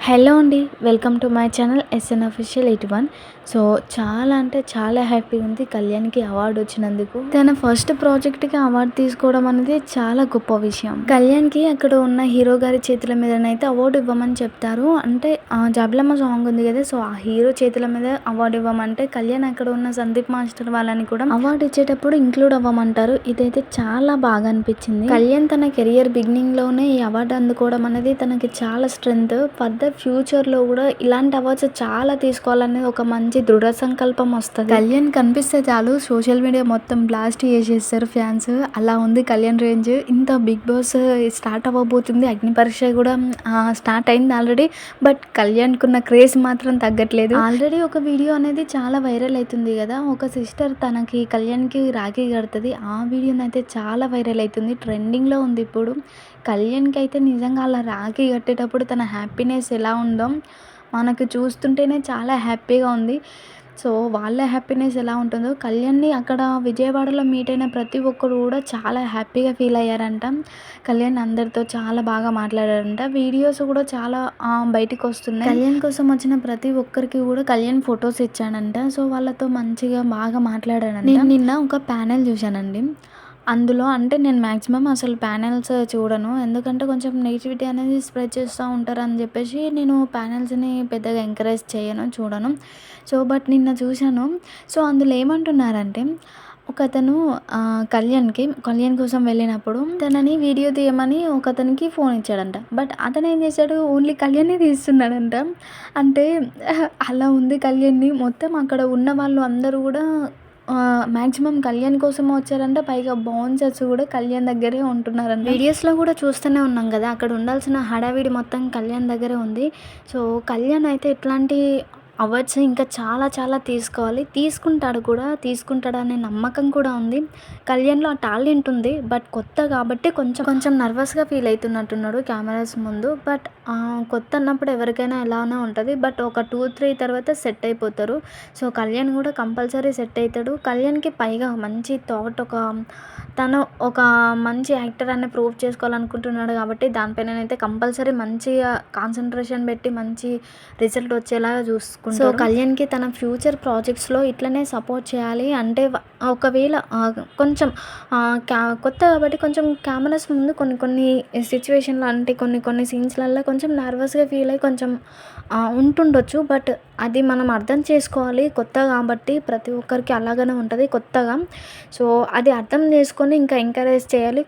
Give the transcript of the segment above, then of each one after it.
Hello అండి. Welcome to my channel SN official 81. సో చాలా అంటే చాలా హ్యాపీగా ఉంది కళ్యాణ్కి అవార్డు వచ్చినందుకు. తన ఫస్ట్ ప్రాజెక్ట్కి అవార్డు తీసుకోవడం అనేది చాలా గొప్ప విషయం. కళ్యాణ్కి అక్కడ ఉన్న హీరో గారి చేతుల మీదనైతే అవార్డు ఇవ్వమని చెప్తారు. అంటే జాబిలమ్మ సాంగ్ ఉంది కదా, సో ఆ హీరో చేతుల మీద అవార్డు ఇవ్వమంటే కళ్యాణ్ అక్కడ ఉన్న సందీప్ మాస్టర్ వాళ్ళని కూడా అవార్డు ఇచ్చేటప్పుడు ఇంక్లూడ్ అవ్వమంటారు. ఇదైతే చాలా బాగా అనిపించింది. కళ్యాణ్ తన కెరియర్ బిగినింగ్ లోనే ఈ అవార్డు అందుకోవడం అనేది తనకి చాలా స్ట్రెంగ్త్. ఫర్దర్ ఫ్యూచర్లో కూడా ఇలాంటి అవార్డ్స్ చాలా తీసుకోవాలనేది ఒక మంచి దృఢ సంకల్పం వస్తుంది. కళ్యాణ్ కనిపిస్తే చాలు సోషల్ మీడియా మొత్తం బ్లాస్ట్ చేసేస్తారు ఫ్యాన్స్. అలా ఉంది కళ్యాణ్ రేంజ్. ఇంత బిగ్ బాస్ స్టార్ట్ అవ్వబోతుంది, అగ్ని పరీక్ష కూడా స్టార్ట్ అయింది ఆల్రెడీ. బట్ కళ్యాణ్కున్న క్రేజ్ మాత్రం తగ్గట్లేదు. ఆల్రెడీ ఒక వీడియో అనేది చాలా వైరల్ అవుతుంది కదా, ఒక సిస్టర్ తనకి కళ్యాణ్కి రాఖీ కడుతుంది. ఆ వీడియోనైతే చాలా వైరల్ అవుతుంది, ట్రెండింగ్లో ఉంది ఇప్పుడు. కళ్యాణ్కి అయితే నిజంగా అలా రాఖీ కట్టేటప్పుడు తన హ్యాపీనెస్ ఎలా ఉందో మనకు చూస్తుంటేనే చాలా హ్యాపీగా ఉంది. సో వాళ్ళ హ్యాపీనెస్ ఎలా ఉంటుందో, కళ్యాణ్ని అక్కడ విజయవాడలో మీట్ అయిన ప్రతి ఒక్కరు కూడా చాలా హ్యాపీగా ఫీల్ అయ్యారంట. కళ్యాణ్ అందరితో చాలా బాగా మాట్లాడారంట. వీడియోస్ కూడా చాలా బయటికి వస్తున్నాయి. కళ్యాణ్ కోసం వచ్చిన ప్రతి ఒక్కరికి కూడా కళ్యాణ్ ఫొటోస్ ఇచ్చాడంట. సో వాళ్ళతో మంచిగా బాగా మాట్లాడాడంట. నేను నిన్న ఒక ప్యానెల్ చూశానండి. అందులో అంటే నేను మ్యాక్సిమం అసలు ప్యానెల్స్ చూడను, ఎందుకంటే కొంచెం నెగిటివిటీ అనేది స్ప్రెడ్ చేస్తూ ఉంటారని చెప్పేసి నేను ప్యానెల్స్ని పెద్దగా ఎంకరేజ్ చేయను, చూడను. సో బట్ నిన్న చూశాను. సో అందులో ఏమంటున్నారంటే, ఒకతను కళ్యాణ్ కోసం వెళ్ళినప్పుడు తనని వీడియో తీయమని ఒకతనికి ఫోన్ ఇచ్చాడంట. బట్ అతను ఏం చేశాడు, ఓన్లీ కళ్యాణ్ని తీస్తున్నాడంట. అంటే అలా ఉంది కళ్యాణ్ని. మొత్తం అక్కడ ఉన్న వాళ్ళు అందరూ కూడా మ్యాక్సిమం కళ్యాణ్ కోసం వచ్చారంట. పైగా బౌన్సర్స్ కూడా కళ్యాణ్ దగ్గరే ఉంటున్నారంట. వీడియోస్లో కూడా చూస్తూనే ఉన్నాం కదా, అక్కడ ఉండాల్సిన హడావిడి మొత్తం కళ్యాణ్ దగ్గరే ఉంది. సో కళ్యాణ్ అయితే ఇట్లాంటి అవార్డ్స్ ఇంకా చాలా చాలా తీసుకోవాలి, తీసుకుంటాడనే నమ్మకం కూడా ఉంది. కళ్యాణ్లో ఆ టాలెంట్ ఉంది. బట్ కొత్త కాబట్టి కొంచెం కొంచెం నర్వస్గా ఫీల్ అవుతున్నట్టున్నాడు కెమెరాస్ ముందు. బట్ కొత్త అన్నప్పుడు ఎవరికైనా ఎలానే ఉంటుంది. బట్ ఒక 2-3 తర్వాత సెట్ అయిపోతారు. సో కళ్యాణ్ కూడా కంపల్సరీ సెట్ అవుతాడు. కళ్యాణ్కి పైగా మంచి థాట్, తను ఒక మంచి యాక్టర్ అని ప్రూవ్ చేసుకోవాలనుకుంటున్నాడు కాబట్టి దానిపైనైతే కంపల్సరీ మంచిగా కాన్సన్ట్రేషన్ పెట్టి మంచి రిజల్ట్ వచ్చేలాగా చూసుకుంటాడు. సో కళ్యాణ్కి తన ఫ్యూచర్ ప్రాజెక్ట్స్లో ఇట్లనే సపోర్ట్ చేయాలి. అంటే ఒకవేళ కొంచెం కొత్త కాబట్టి కొంచెం కెమెరాస్ ముందు కొన్ని సిచ్యువేషన్లో, అంటే కొన్ని సీన్స్లలో కొంచెం నర్వస్గా ఫీల్ అయ్యి కొంచెం ఉంటుండొచ్చు. బట్ అది మనం అర్థం చేసుకోవాలి. కొత్త కాబట్టి ప్రతి ఒక్కరికి అలాగనే ఉంటుంది కొత్తగా. సో అది అర్థం చేసుకొని ఇంకా ఎంకరేజ్ చేయాలి.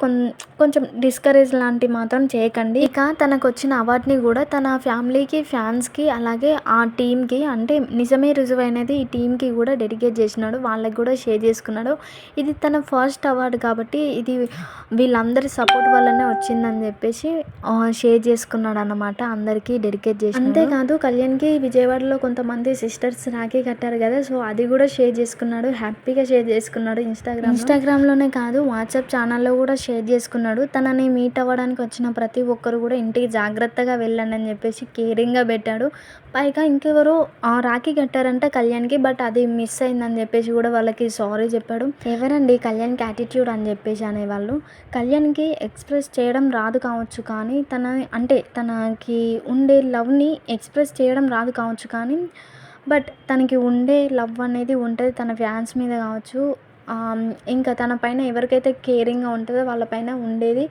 కొంచెం డిస్కరేజ్ లాంటివి మాత్రం చేయకండి. ఇక తనకు వచ్చిన అవార్డుని కూడా తన ఫ్యామిలీకి, ఫ్యాన్స్కి, అలాగే ఆ టీమ్కి, అంటే నిజమే రుజువైనది ఈ టీమ్కి కూడా డెడికేట్ చేసినాడు. వాళ్ళకి కూడా షేర్ చేసుకున్నాడు. ఇది తన ఫస్ట్ అవార్డు కాబట్టి ఇది వీళ్ళందరి సపోర్ట్ వల్లనే వచ్చిందని చెప్పేసి షేర్ చేసుకున్నాడు అన్నమాట, అందరికీ డెడికేట్ చేసి. అంతేకాదు కళ్యాణ్కి విజయవాడలో కొంతమంది సిస్టర్స్ రాఖీ కట్టారు కదా, సో అది కూడా షేర్ చేసుకున్నాడు, హ్యాపీగా షేర్ చేసుకున్నాడు. ఇన్స్టాగ్రామ్లోనే కాదు వాట్సాప్ ఛానల్లో కూడా షేర్ చేసుకున్నాడు. తనని మీట్ అవ్వడానికి వచ్చిన ప్రతి ఒక్కరు కూడా ఇంటికి జాగ్రత్తగా వెళ్ళండి అని చెప్పేసి కేరింగ్గా పెట్టాడు. పైగా ఇంకెవరో రాఖీ కట్టారంట కళ్యాణ్కి, బట్ అది మిస్ అయిందని చెప్పేసి కూడా వాళ్ళకి సారీ చెప్పాడు. ఎవరండి కళ్యాణ్కి యాటిట్యూడ్ అని చెప్పేసి అనేవాళ్ళు. కళ్యాణ్కి ఎక్స్ప్రెస్ చేయడం రాదు కావచ్చు, కానీ తనకి ఉండే లవ్ని ఎక్స్ప్రెస్ చేయడం రాదు కావచ్చు, కానీ బట్ తనకి ఉండే లవ్ అనేది ఉంటుంది తన ఫ్యాన్స్ మీద కావచ్చు. ఇంకా తన పైన ఎవరికైతే కేరింగ్గా ఉంటుందో వాళ్ళపైన ఉండేది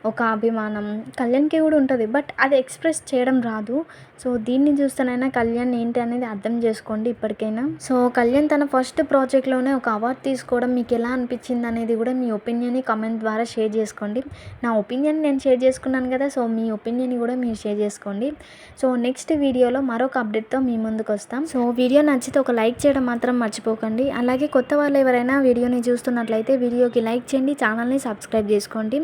ఒక అభిమానం కళ్యాణ్కి కూడా ఉంటుంది. బట్ అది ఎక్స్ప్రెస్ చేయడం రాదు. సో దీన్ని చూస్తేనైనా కళ్యాణ్ ఏంటి అనేది అర్థం చేసుకోండి ఇప్పటికైనా. సో కళ్యాణ్ తన ఫస్ట్ ప్రాజెక్ట్లోనే ఒక అవార్డు తీసుకోవడం మీకు ఎలా అనిపించింది అనేది కూడా మీ ఒపీనియన్ని కామెంట్ ద్వారా షేర్ చేసుకోండి. నా ఒపీనియన్ నేను షేర్ చేసుకున్నాను కదా, సో మీ ఒపీనియన్ని కూడా మీరు షేర్ చేసుకోండి. సో నెక్స్ట్ వీడియోలో మరొక అప్డేట్తో మీ ముందుకు వస్తాం. సో వీడియో నచ్చితే ఒక లైక్ చేయడం మాత్రం మర్చిపోకండి. అలాగే కొత్త వాళ్ళు ఎవరైనా వీడియోని చూస్తున్నట్లయితే వీడియోకి లైక్ చేయండి, ఛానల్ని సబ్స్క్రైబ్ చేసుకోండి.